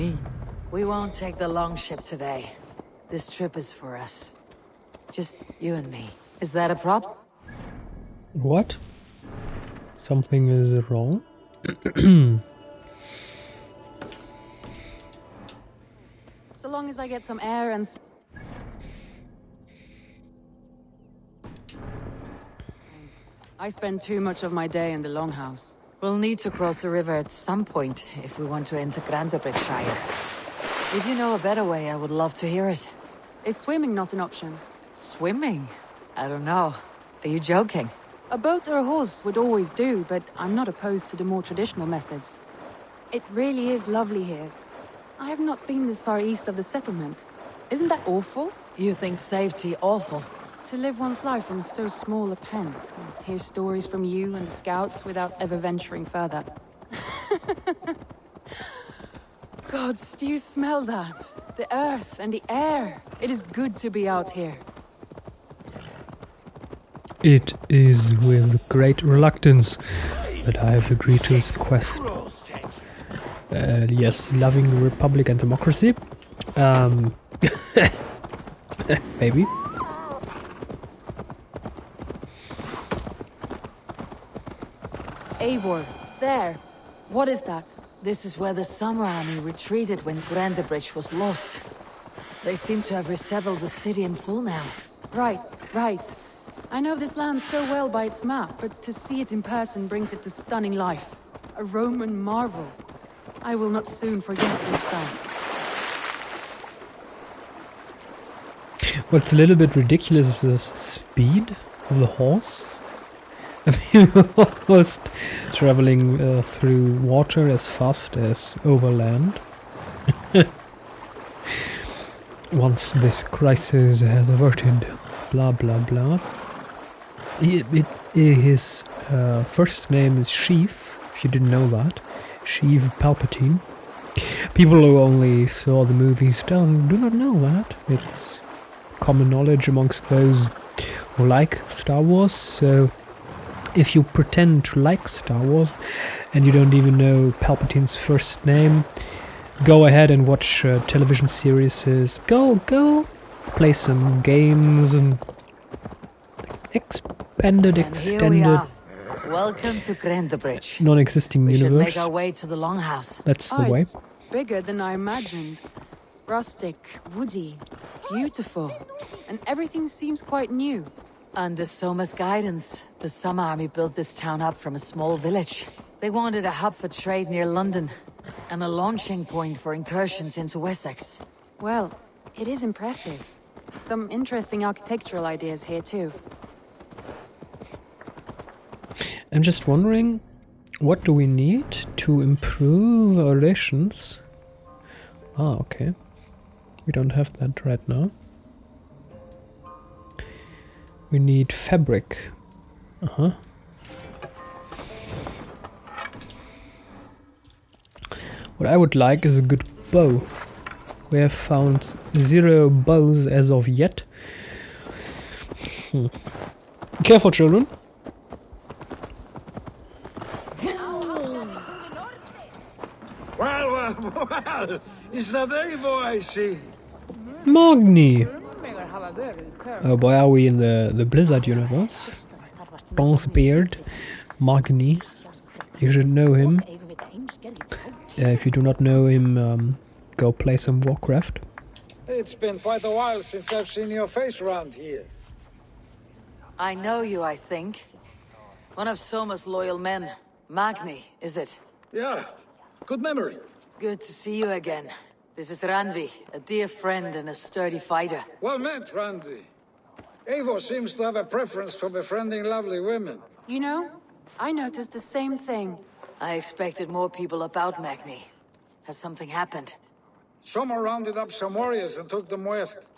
me. We won't take the long ship today. This trip is for us. Just you and me. Is that a problem? What? Something is wrong? So long as I get some air and... I spend too much of my day in the Longhouse. We'll need to cross the river at some point if we want to enter Grantebridgeshire. If you know a better way, I would love to hear it. Is swimming not an option? Swimming? I don't know. Are you joking? A boat or a horse would always do, but I'm not opposed to the more traditional methods. It really is lovely here. I have not been this far east of the settlement. Isn't that awful? You think safety awful? To live one's life in so small a pen, and hear stories from you and the scouts without ever venturing further. Gods, do you smell that? The earth and the air. It is good to be out here. It is with great reluctance that I have agreed to this quest. Yes, loving the Republic and democracy. Maybe. Eivor, there. What is that? This is where the Summer Army retreated when Grantebridge was lost. They seem to have resettled the city in full now. Right. I know this land so well by its map, but to see it in person brings it to stunning life. A Roman marvel. I will not soon forget this sight. What's a little bit ridiculous is the speed of the horse. I mean, we're almost traveling through water as fast as over land. Once this crisis has averted, blah blah blah. His first name is Sheev, if you didn't know that. Sheev Palpatine. People who only saw the movies do not know that. It's common knowledge amongst those who like Star Wars, so if you pretend to like Star Wars and you don't even know Palpatine's first name, go ahead and watch television series. Go play some games and extended, Welcome to Grantebridge. non-existing We should universe. make our way to the Longhouse. That's the way. It's bigger than I imagined. Rustic, woody, beautiful. And everything seems quite new. Under Soma's guidance, the Summer Army built this town up from a small village. They wanted a hub for trade near London, and a launching point for incursions into Wessex. Well, it is impressive. Some interesting architectural ideas here too. I'm just wondering, what do we need to improve our relations? Ah, okay. We don't have that right now. We need fabric. What I would like is a good bow. We have found 0 bows as of yet. Careful, children. Well, is that Eivor I see? Magni! Oh boy, are we in the Blizzard universe? Bronze Beard, Magni. You should know him. If you do not know him, go play some Warcraft. It's been quite a while since I've seen your face around here. I know you, I think. One of Soma's loyal men. Magni, is it? Yeah, good memory. Good to see you again. This is Randvi, a dear friend and a sturdy fighter. Well met, Randy. Eivor seems to have a preference for befriending lovely women. You know, I noticed the same thing. I expected more people about Magni. Has something happened? Soma rounded up some warriors and took them west.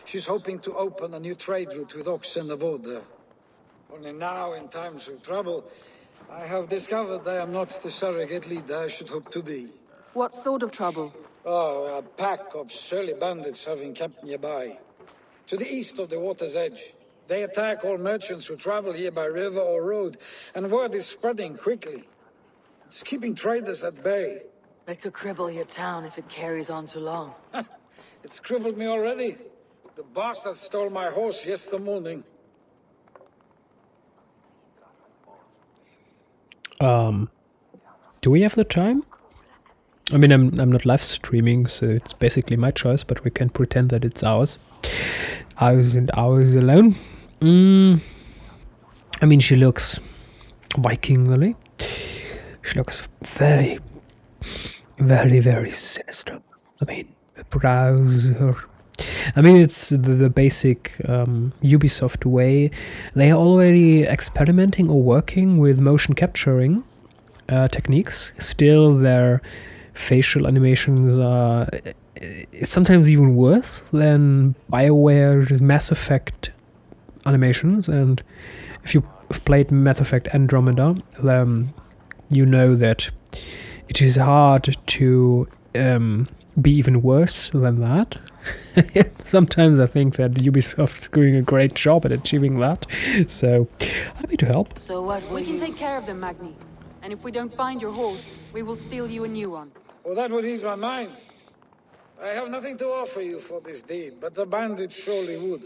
She's hoping to open a new trade route with Oxen of Oda. Only now, in times of trouble, I have discovered I am not the surrogate leader I should hope to be. What sort of trouble? Oh, a pack of surly bandits have encamped nearby. To the east of the water's edge. They attack all merchants who travel here by river or road, and word is spreading quickly. It's keeping traders at bay. That could cripple your town if it carries on too long. It's crippled me already. The bastard stole my horse yesterday morning. Do we have the time? I mean, I'm not live streaming, so it's basically my choice, but we can pretend that it's ours. Hours and hours alone. I mean, she looks Vikingly. She looks very, very, very sinister. I mean, the brows, I mean, it's the basic Ubisoft way. They are already experimenting or working with motion capturing techniques. Still, their facial animations are sometimes even worse than BioWare's Mass Effect animations. And if you've played Mass Effect Andromeda, you know that it is hard to be even worse than that. Sometimes I think that Ubisoft is doing a great job at achieving that, so happy to help. So what We can take care of them, Magni. And if we don't find your horse, we will steal you a new one. Well, that would ease my mind. I have nothing to offer you for this deed, but the bandits surely would.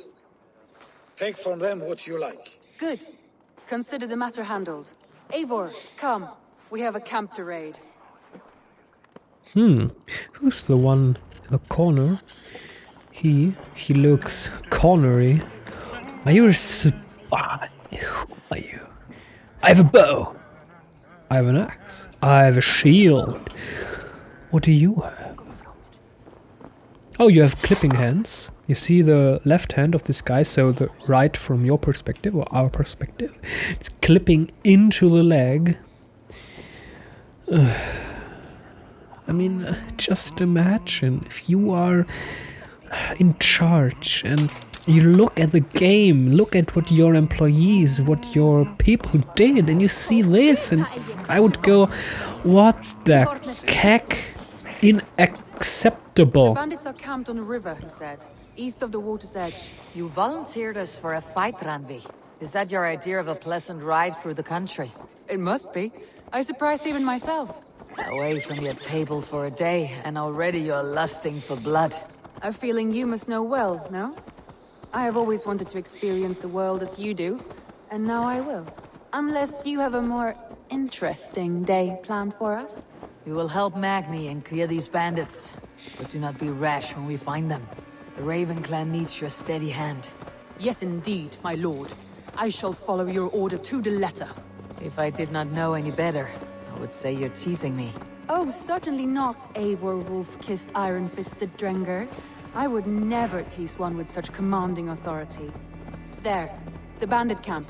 Take from them what you like. Good. Consider the matter handled. Eivor, come. We have a camp to raid. Who's the one in the corner? He looks cornery. Are you a spy? Who are you? I have a bow. I have an axe. I have a shield. What do you have? Oh, you have clipping hands. You see the left hand of this guy, so the right from your perspective, or our perspective. It's clipping into the leg. I mean, just imagine if you are in charge and you look at the game, look at what your employees, what your people did, and you see this, and I would go, what the heck? Unacceptable. Bandits are camped on a river, he said, east of the water's edge. You volunteered us for a fight, Randvi. Is that your idea of a pleasant ride through the country? It must be. I surprised even myself. Away from your table for a day, and already you're lusting for blood. A feeling you must know well, no? I have always wanted to experience the world as you do, and now I will. Unless you have a more interesting day planned for us. We will help Magni and clear these bandits, but do not be rash when we find them. The Raven clan needs your steady hand. Yes, indeed, my lord. I shall follow your order to the letter. If I did not know any better, I would say you're teasing me. Oh, certainly not, Eivor wolf-kissed iron-fisted Drenger. I would never tease one with such commanding authority. There, the bandit camp.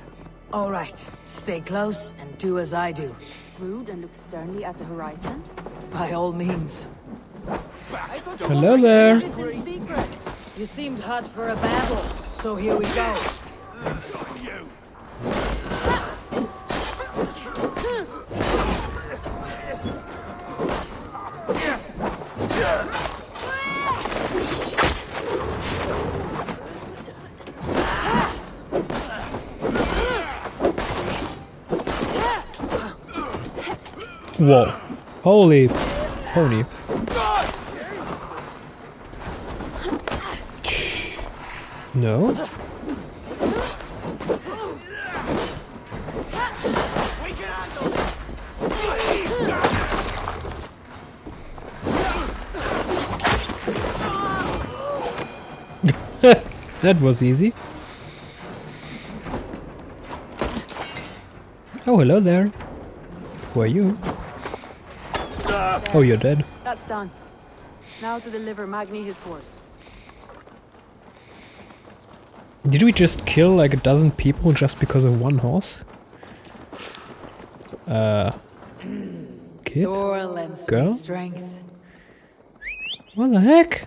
All right, stay close and do as I do. Rude and look sternly at the horizon. By all means. I thought Hello there. this in secret. You seemed hot for a battle, so here we go. Whoa. Holy pony. No. That was easy. Oh, hello there. Who are you? Oh, you're dead. That's done. Now to deliver Magni his horse. Did we just kill like a dozen people just because of one horse? Kid? Your lends Girl? me strength. What the heck?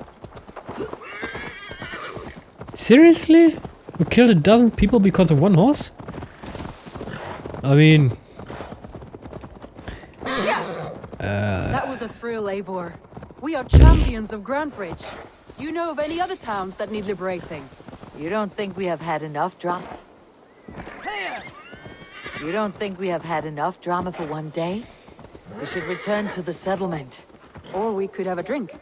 Seriously? We killed a dozen people because of one horse? I mean... That was a thrill, Eivor. We are champions of Grantbridge. Do you know of any other towns that need liberating? You don't think we have had enough drama? You don't think we have had enough drama for one day? We should return to the settlement. Or we could have a drink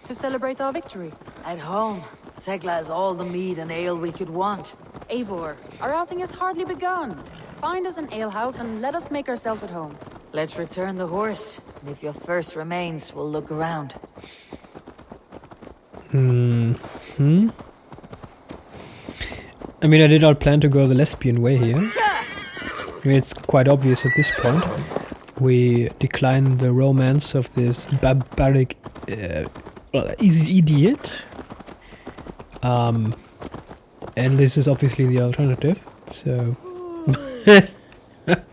to celebrate our victory. At home, Tekla has all the mead and ale we could want. Eivor, our outing has hardly begun. Find us an alehouse and let us make ourselves at home. Let's return the horse, and if your thirst remains, we'll look around. I mean, I did not plan to go the lesbian way here. I mean, it's quite obvious at this point. We decline the romance of this barbaric idiot. And this is obviously the alternative, so...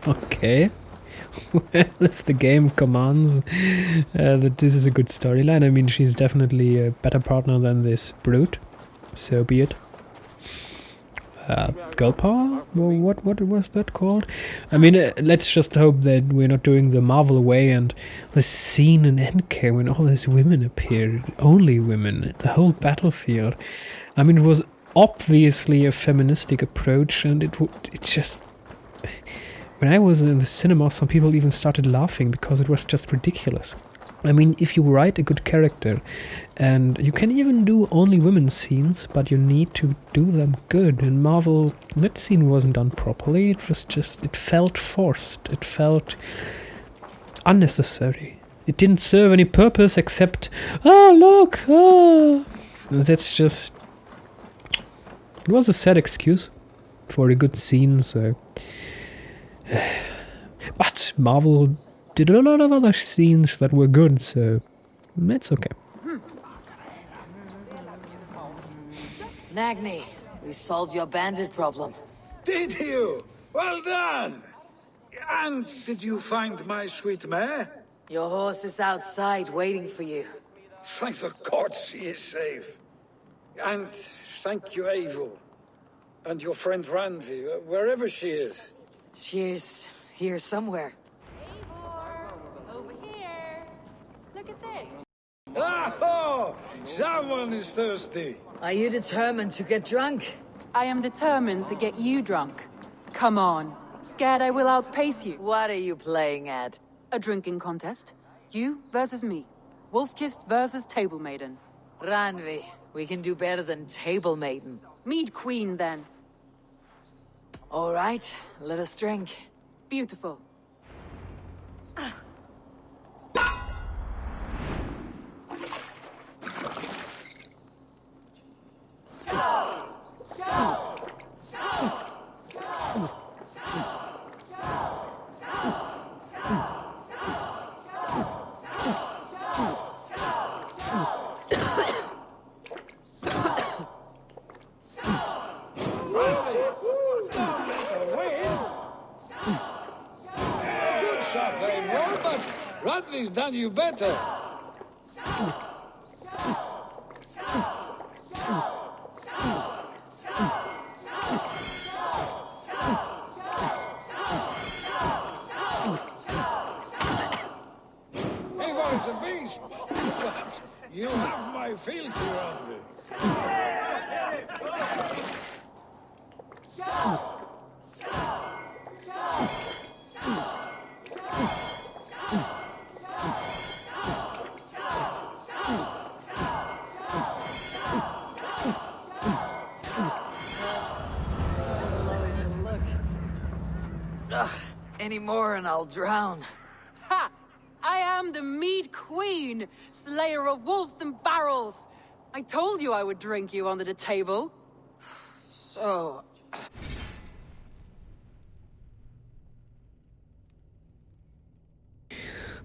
Okay. Well, if the game commands that this is a good storyline, I mean, she's definitely a better partner than this brute, so be it. Girl power? Well, what was that called? I mean, let's just hope that we're not doing the Marvel way and the scene in Endgame when all these women appeared, only women, the whole battlefield. I mean, it was obviously a feministic approach, and it just... When I was in the cinema, some people even started laughing because it was just ridiculous. I mean, if you write a good character, and you can even do only women's scenes, but you need to do them good. In Marvel, that scene wasn't done properly. It was just, it felt forced. It felt unnecessary. It didn't serve any purpose except, oh, look, oh. That's just... It was a sad excuse for a good scene, so... But Marvel did a lot of other scenes that were good, so it's okay. Magni, we solved your bandit problem. Did you? Well done! And did you find my sweet mare? Your horse is outside waiting for you. Thank the gods she is safe. And thank you, Eivor. And your friend Randvi, wherever she is. She's here somewhere. Eivor! Over here! Look at this! Oh! Someone is thirsty. Are you determined to get drunk? I am determined to get you drunk. Come on. Scared I will outpace you. What are you playing at? A drinking contest. You versus me. Wolf-kissed versus Table Maiden. Ranvi, we can do better than Table Maiden. Mead Queen, then. All right, let us drink. Beautiful. Randvi's done you better. Eivor is a beast. But you have my fealty, Randvi. Any more and I'll drown. Ha! I am the Mead Queen, slayer of wolves and barrels. I told you I would drink you under the table. So...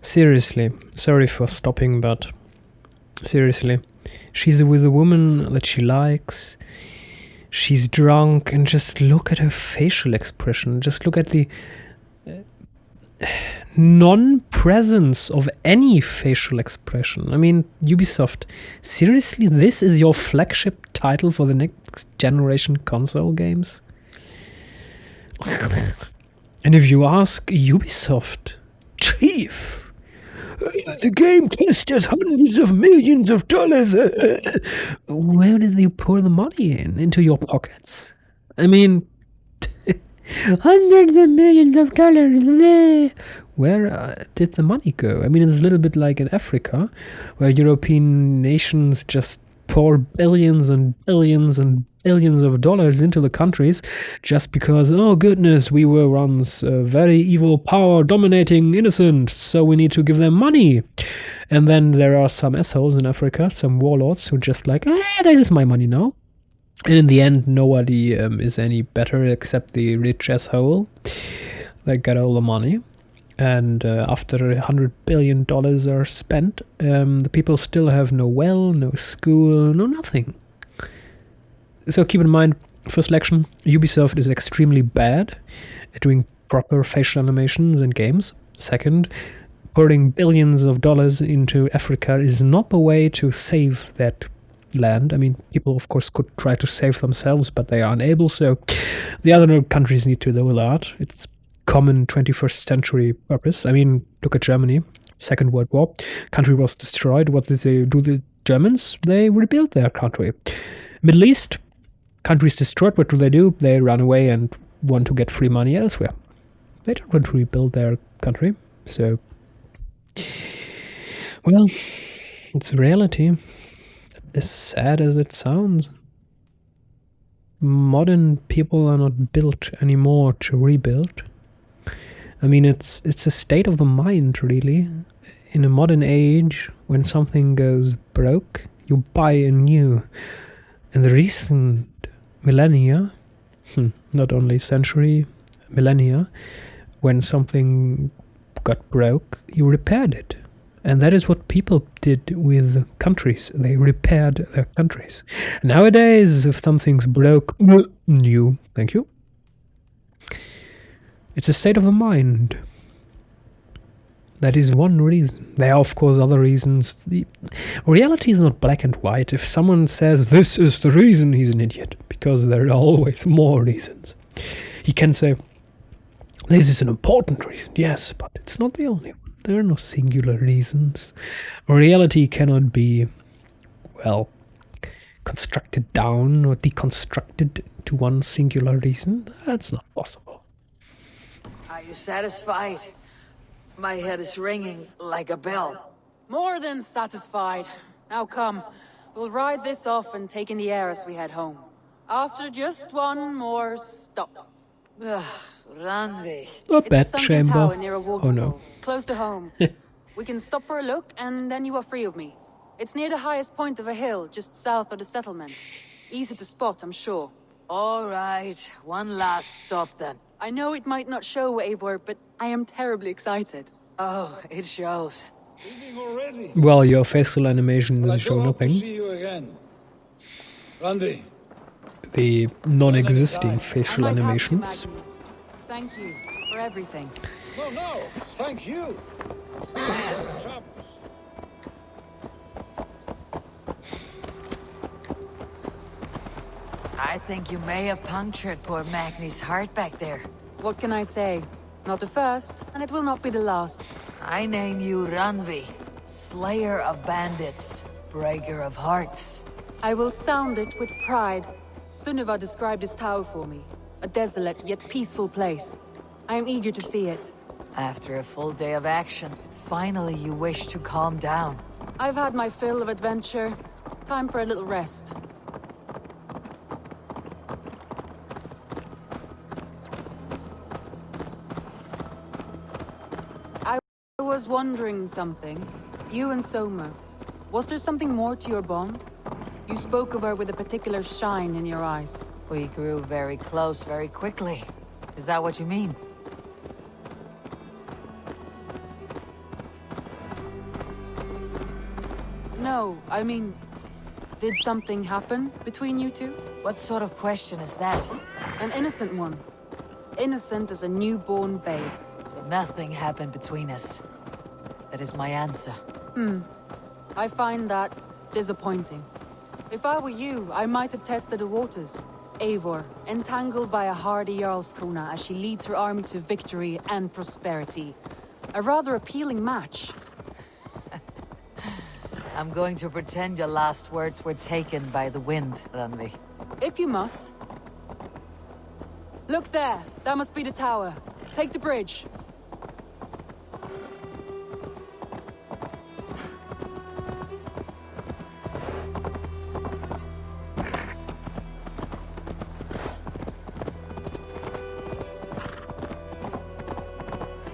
Seriously, sorry for stopping, but seriously, she's with a woman that she likes, she's drunk, and just look at her facial expression, just look at the non-presence of any facial expression. I mean, Ubisoft, seriously, this is your flagship title for the next generation console games? And if you ask Ubisoft, Chief, the game cost us hundreds of millions of dollars. Where did you pour the money in? Into your pockets? I mean, hundreds of millions of dollars. Where did the money go? I mean, it's a little bit like in Africa, where European nations just pour billions and billions and billions of dollars into the countries just because, oh goodness, we were once a very evil power dominating innocent, so we need to give them money. And then there are some assholes in Africa, some warlords who just like, this is my money now. And in the end, nobody is any better except the rich asshole that got all the money. And after $100 billion are spent, the people still have no well, no school, no nothing. So keep in mind, for selection, Ubisoft is extremely bad at doing proper facial animations in games. Second, pouring billions of dollars into Africa is not the way to save that land. I mean, people, of course, could try to save themselves, but they are unable, so the other countries need to do that. It's common 21st century purpose. I mean, look at Germany, Second World War. Country was destroyed. What did they do, the Germans? They rebuilt their country. Middle East, countries destroyed. What do? They run away and want to get free money elsewhere. They don't want to rebuild their country. So, well, it's reality. As sad as it sounds. Modern people are not built anymore to rebuild. I mean, it's a state of the mind, really. In a modern age, when something goes broke, you buy a new. In the recent millennia, not only century, millennia, when something got broke, you repaired it. And that is what people did with countries. They repaired their countries. Nowadays, if something's broke, new. Thank you. It's a state of the mind. That is one reason. There are, of course, other reasons. The reality is not black and white. If someone says this is the reason, he's an idiot, because there are always more reasons. He can say, this is an important reason, yes, but it's not the only one. There are no singular reasons. Reality cannot be, well, constructed down or deconstructed to one singular reason. That's not possible. Are you satisfied? My head is ringing like a bell. More than satisfied. Now come, we'll ride this off and take in the air as we head home. After just one more stop. Randy. A bed chamber. Tower near a Oh waterfall, no. close to home. We can stop for a look, and then you are free of me. It's near the highest point of a hill, just south of the settlement. Easy to spot, I'm sure. All right, one last stop then. I know it might not show, Eivor, but I am terribly excited. Oh, it shows. Leaving already? Well, your facial animation Well, I doesn't do show hope to nothing. see you again. Randy. The non-existing I facial I might have to, animations. Maggie. Thank you for everything. No, thank you. I think you may have punctured poor Magni's heart back there. What can I say? Not the first, and it will not be the last. I name you Ranvi, slayer of bandits, breaker of hearts. I will sound it with pride. Sunniva described this tower for me. A desolate yet peaceful place. I am eager to see it. After a full day of action, finally you wish to calm down. I've had my fill of adventure. Time for a little rest. I was wondering something. You and Soma. Was there something more to your bond? You spoke of her with a particular shine in your eyes. We grew very close very quickly. Is that what you mean? No, I mean, did something happen between you two? What sort of question is that? An innocent one. Innocent as a newborn babe. So nothing happened between us. That is my answer. I find that disappointing. If I were you, I might have tested the waters. Eivor, entangled by a hardy Jarlskona as she leads her army to victory and prosperity. A rather appealing match. I'm going to pretend your last words were taken by the wind, Ranvi. If you must. Look there! That must be the tower. Take the bridge.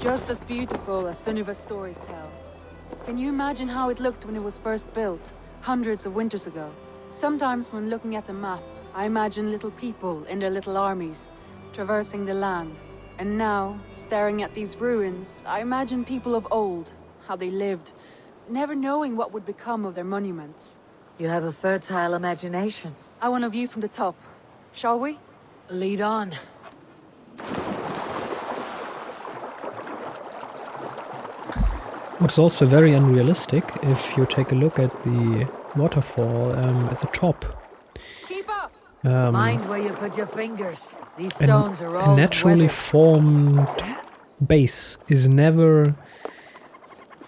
just as beautiful as Sunniva's stories tell. Can you imagine how it looked when it was first built, hundreds of winters ago? Sometimes when looking at a map, I imagine little people in their little armies, traversing the land. And now, staring at these ruins, I imagine people of old, how they lived, never knowing what would become of their monuments. You have a fertile imagination. I want a view from the top. Shall we? Lead on. What's also very unrealistic, if you take a look at the waterfall at the top. Keep up! Mind where you put your fingers. These stones are all A naturally formed base is never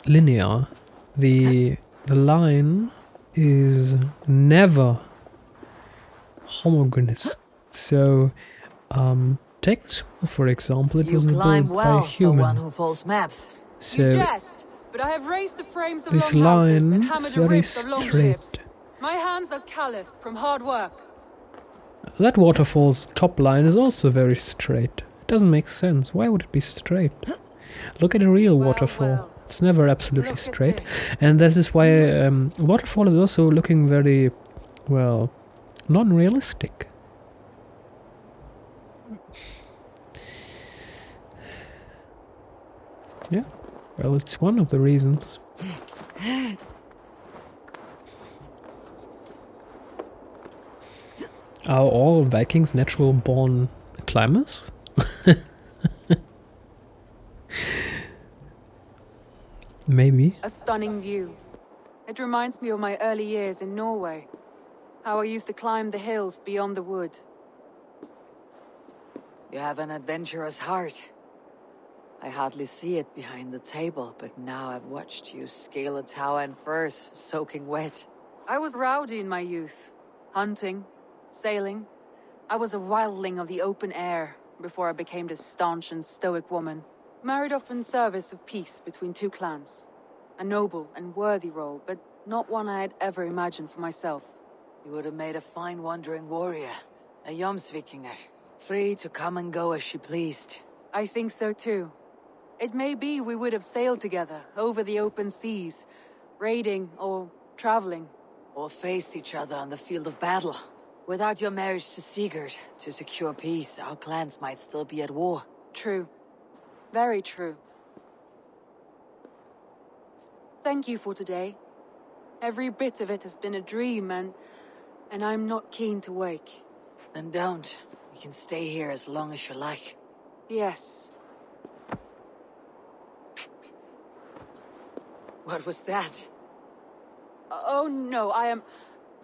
linear. The line is never homogeneous. So, take this, for example, it You was built climb by a well for one human. who folds maps. You So jest, but I have raised the frames of this longhouses and line hammered is the very ribs of longships. straight. My hands are calloused from hard work. That waterfall's top line is also very straight. It doesn't make sense. Why would it be straight? Look at a real waterfall. well. It's never absolutely Look at straight. this. And this is why waterfall is also looking very, well, non-realistic. Yeah, well, it's one of the reasons. Are all Vikings natural-born climbers? Maybe. A stunning view. It reminds me of my early years in Norway. How I used to climb the hills beyond the wood. You have an adventurous heart. I hardly see it behind the table, but now I've watched you scale a tower in furs, soaking wet. I was rowdy in my youth. Hunting, sailing. I was a wildling of the open air before I became this staunch and stoic woman. Married off in service of peace between two clans. A noble and worthy role, but not one I had ever imagined for myself. You would have made a fine wandering warrior, a Jomsvikinger, free to come and go as she pleased. I think so too. It may be we would have sailed together over the open seas, raiding or traveling. Or faced each other on the field of battle. Without your marriage to Sigurd, to secure peace, our clans might still be at war. True. Very true. Thank you for today. Every bit of it has been a dream, and I'm not keen to wake. Then don't. We can stay here as long as you like. Yes. What was that? Oh no,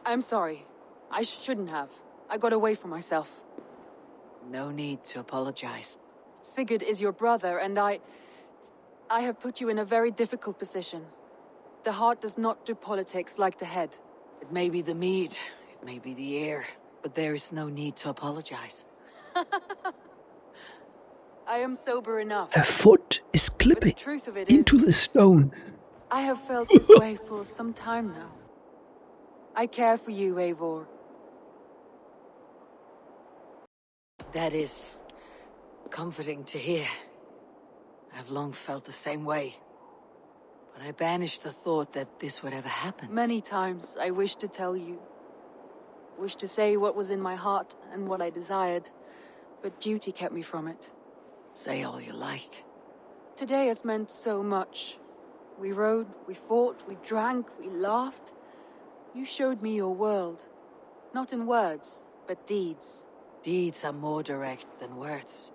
I'm sorry. I shouldn't have. I got away from myself. No need to apologize. Sigurd is your brother, and I have put you in a very difficult position. The heart does not do politics like the head. It may be the mead, it may be the air, but there is no need to apologize. I am sober enough. The foot is But the clipping truth of it into is, the stone. I have felt this way for some time now. I care for you, Eivor. That is comforting to hear. I've long felt the same way. But I banished the thought that this would ever happen. Many times I wished to tell you. Wished to say what was in my heart and what I desired, but duty kept me from it. Say all you like. Today has meant so much. We rode, we fought, we drank, we laughed. You showed me your world. Not in words, but deeds. Deeds are more direct than words.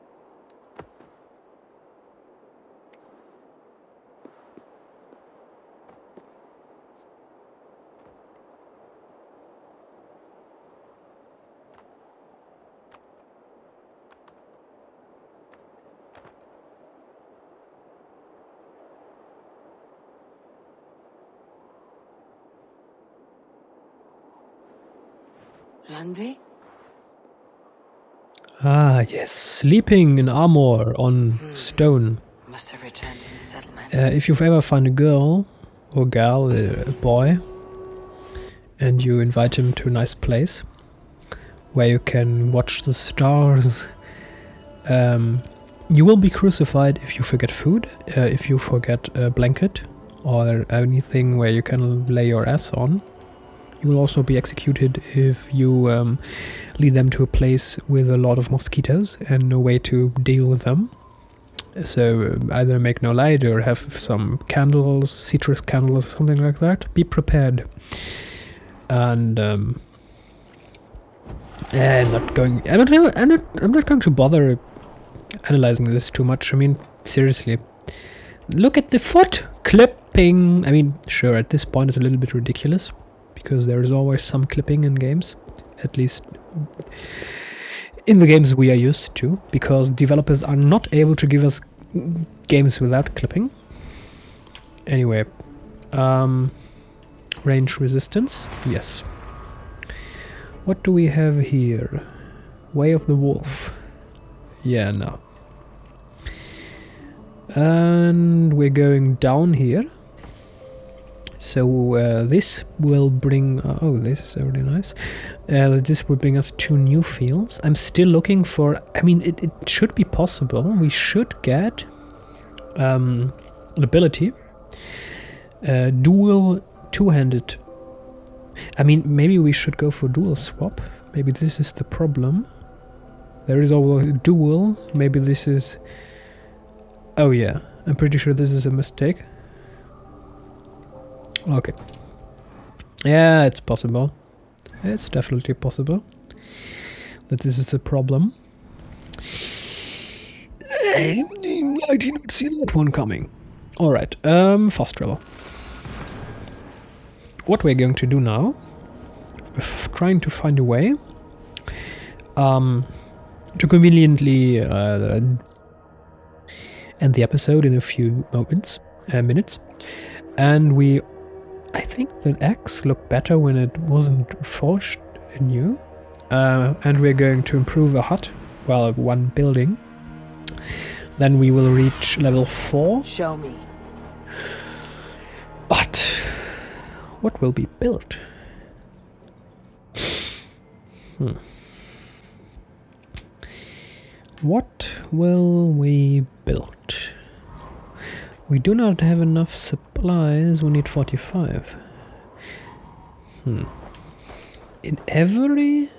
Randvi? Ah, yes, sleeping in armor on stone. Must have returned to the settlement. If you've ever found a girl, or gal, a boy, and you invite him to a nice place, where you can watch the stars, You will be crucified if you forget food, if you forget a blanket, or anything where you can lay your ass on. You will also be executed if you lead them to a place with a lot of mosquitoes and no way to deal with them. So either make no light or have some candles, citrus candles or something like that. Be prepared. And I'm not going to bother analyzing this too much. I mean, seriously. Look at the foot clipping. I mean, sure, at this point it's a little bit ridiculous because there is always some clipping in games, at least in the games we are used to, because developers are not able to give us games without clipping. Anyway, range resistance, yes. What do we have here? Way of the Wolf. Yeah, no. And we're going down here. So this will bring... oh, this is already nice. This will bring us 2 new fields. I'm still looking for... I mean, it should be possible. We should get an ability. Dual two-handed. I mean, maybe we should go for dual swap. Maybe this is the problem. There is always dual. Maybe this is... oh yeah, I'm pretty sure this is a mistake. Okay. Yeah, it's possible. It's definitely possible that this is a problem. I did not see that one coming. Alright, fast travel. What we're going to do now, we're trying to find a way to conveniently end the episode in a few minutes. And I think the axe looked better when it wasn't forged anew. And we're going to improve a hut, well, one building. Then we will reach level 4. Show me. But what will be built? What will we build? We do not have enough supplies, we need 45. In every...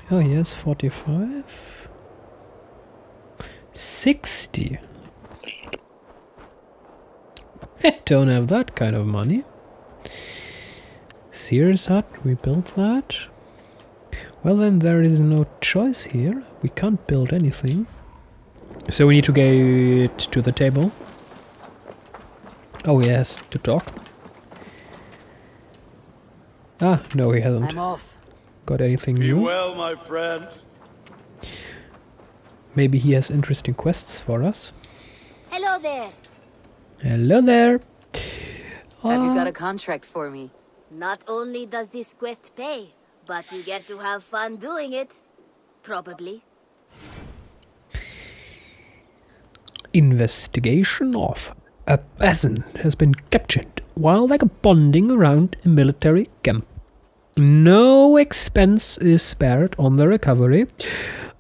oh yes, 45. 60. I don't have that kind of money. Sears hut, we built that. Well then, there is no choice here. We can't build anything. So we need to get to the table. Oh, yes, to talk. Ah, no, he hasn't. I'm off. Got anything new? Be well, my friend. Maybe he has interesting quests for us. Hello there. Hello there. Have you got a contract for me? Not only does this quest pay, but you get to have fun doing it. Probably. Investigation of Assasin has been captured while vagabonding around a military camp. No expense is spared on the recovery,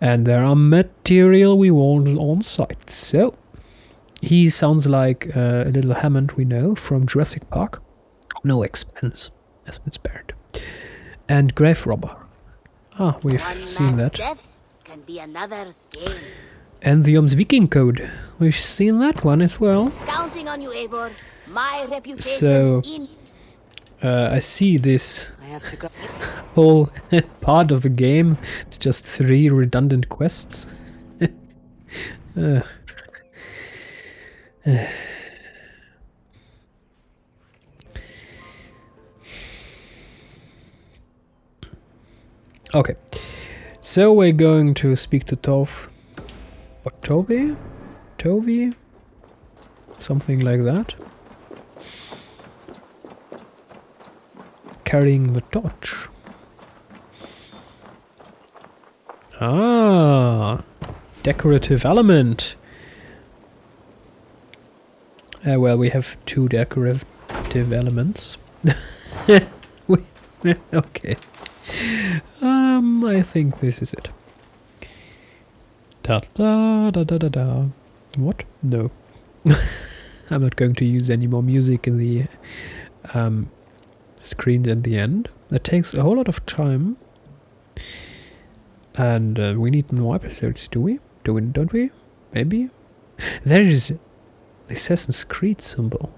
and there are material rewards on site. So, he sounds like a little Hammond we know from Jurassic Park. No expense has been spared. And grave robber. Ah, we've seen that. Death can be another's gain. And the Viking code. We've seen that one as well. Counting on you, Eivor. My reputation So, is in. I see this I have to go. whole part of the game. It's just 3 redundant quests. Okay, so we're going to speak to Tov. Or Toby? Toby? Something like that. Carrying the torch. Ah, decorative element. Well, we have 2 decorative elements. Okay. I think this is it. Da da da da da da. What? No. I'm not going to use any more music in the screen at the end. That takes a whole lot of time. And we need more episodes, do we? Don't we? Maybe? There is the Assassin's Creed symbol.